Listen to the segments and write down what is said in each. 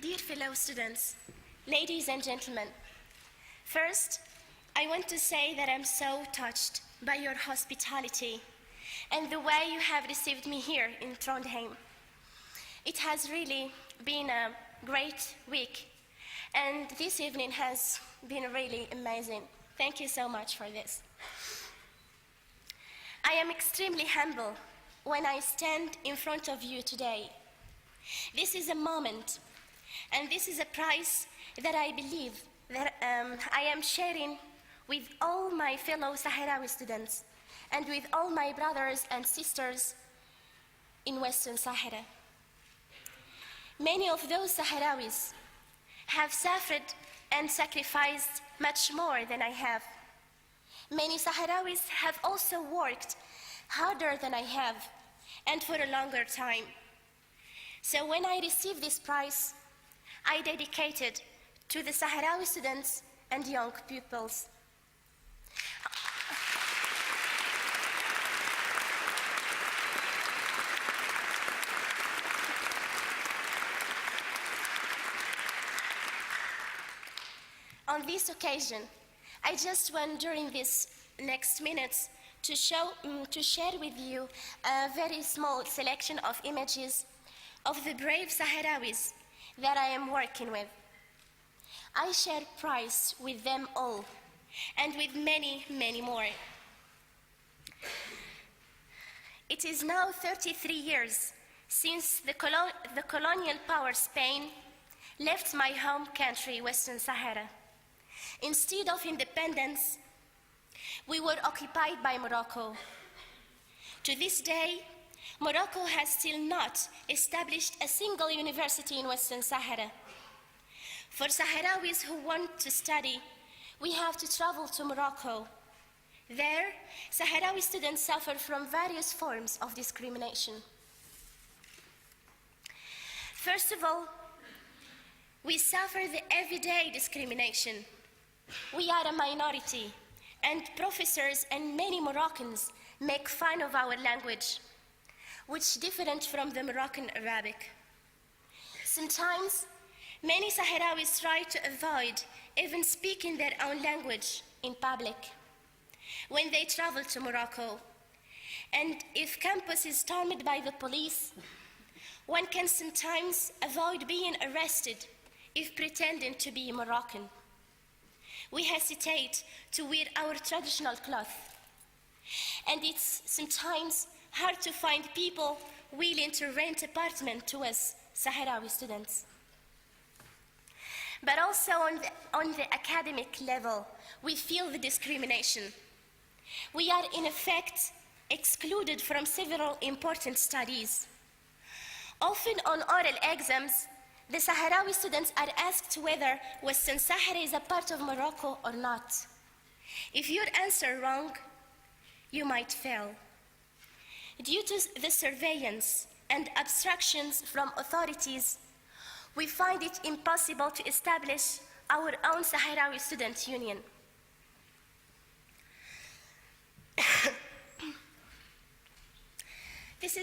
Dear fellow students, ladies and gentlemen, first, I want to say that I'm so touched by your hospitality and the way you have received me here in Trondheim. It has really been a great week, and this evening has been really amazing. Thank you so much for this. I am extremely humble when I stand in front of you today. This is a moment, and this is a prize that I believe that I am sharing with all my fellow Sahrawi students and with all my brothers and sisters in Western Sahara. Many of those Sahrawis have suffered and sacrificed much more than I have. Many Sahrawis have also worked harder than I have and for a longer time. So when I received this prize, I dedicate it to the Sahrawi students and young pupils. On this occasion, I just want during these next minutes to share with you a very small selection of images of the brave Sahrawis that I am working with. I share prize with them all and with many, many more. It is now 33 years since the colonial power Spain left my home country, Western Sahara. Instead of independence, we were occupied by Morocco. To this day, Morocco has still not established a single university in Western Sahara. For Sahrawis who want to study, we have to travel to Morocco. There, Sahrawi students suffer from various forms of discrimination. First of all, we suffer the everyday discrimination. We are a minority, and professors and many Moroccans make fun of our language, which is different from the Moroccan Arabic. Sometimes, many Sahrawis try to avoid even speaking their own language in public when they travel to Morocco. And if campus is stormed by the police, one can sometimes avoid being arrested if pretending to be Moroccan. We hesitate to wear our traditional cloth, and it's sometimes hard to find people willing to rent an apartment to us Sahrawi students. But also on the academic level, we feel the discrimination. We are in effect excluded from several important studies. Often on oral exams, the Sahrawi students are asked whether Western Sahara is a part of Morocco or not. If you answer wrong, you might fail. Due to the surveillance and obstructions from authorities, we find it impossible to establish our own Sahrawi student union. This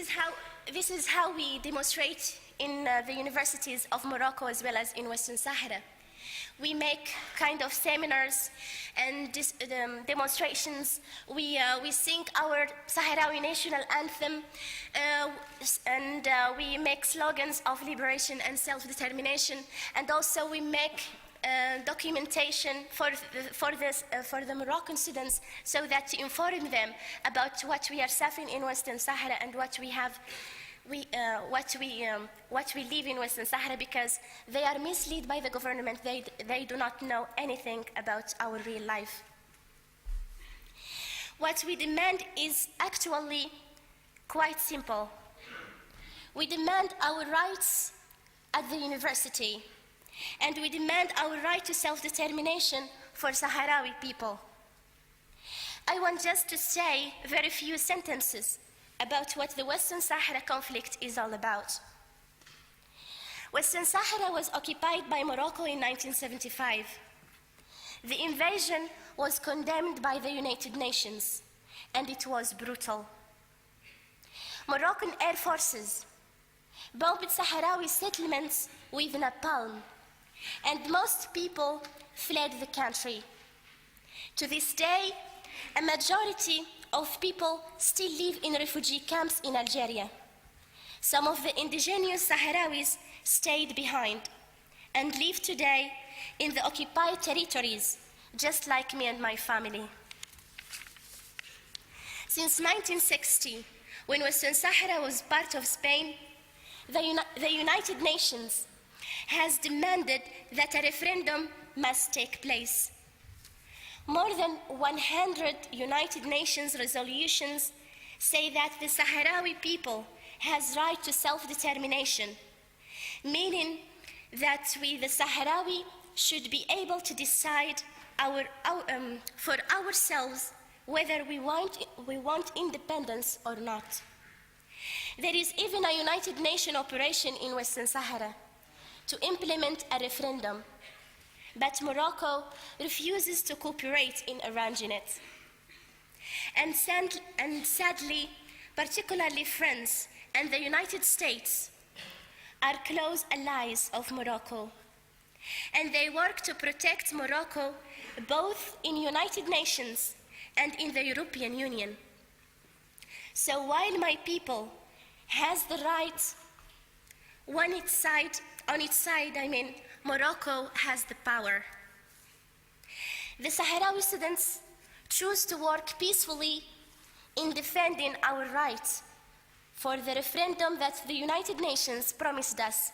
is how we demonstrate in the universities of Morocco as well as in Western Sahara. We make kind of seminars and demonstrations. We sing our Sahrawi national anthem, and we make slogans of liberation and self-determination. And also we make documentation for the Moroccan students, so that to inform them about what we are suffering in Western Sahara and what we live in Western Sahara, because they are misled by the government. They do not know anything about our real life. What we demand is actually quite simple. We demand our rights at the university, and we demand our right to self-determination for Sahrawi people. I want just to say very few sentences about what the Western Sahara conflict is all about. Western Sahara was occupied by Morocco in 1975. The invasion was condemned by the United Nations, and it was brutal. Moroccan air forces bombed Sahrawi settlements with napalm, and most people fled the country. To this day, a majority of people still live in refugee camps in Algeria. Some of the indigenous Sahrawis stayed behind and live today in the occupied territories, just like me and my family. Since 1960, when Western Sahara was part of Spain, the United Nations has demanded that a referendum must take place. More than 100 United Nations resolutions say that the Sahrawi people has right to self-determination, meaning that we, the Sahrawi, should be able to decide for ourselves whether we want independence or not. There is even a United Nations operation in Western Sahara to implement a referendum, but Morocco refuses to cooperate in arranging it. And sadly, particularly France and the United States are close allies of Morocco, and they work to protect Morocco both in United Nations and in the European Union. So while my people has the right, on its side, Morocco has the power. The Sahrawi students choose to work peacefully in defending our rights for the referendum that the United Nations promised us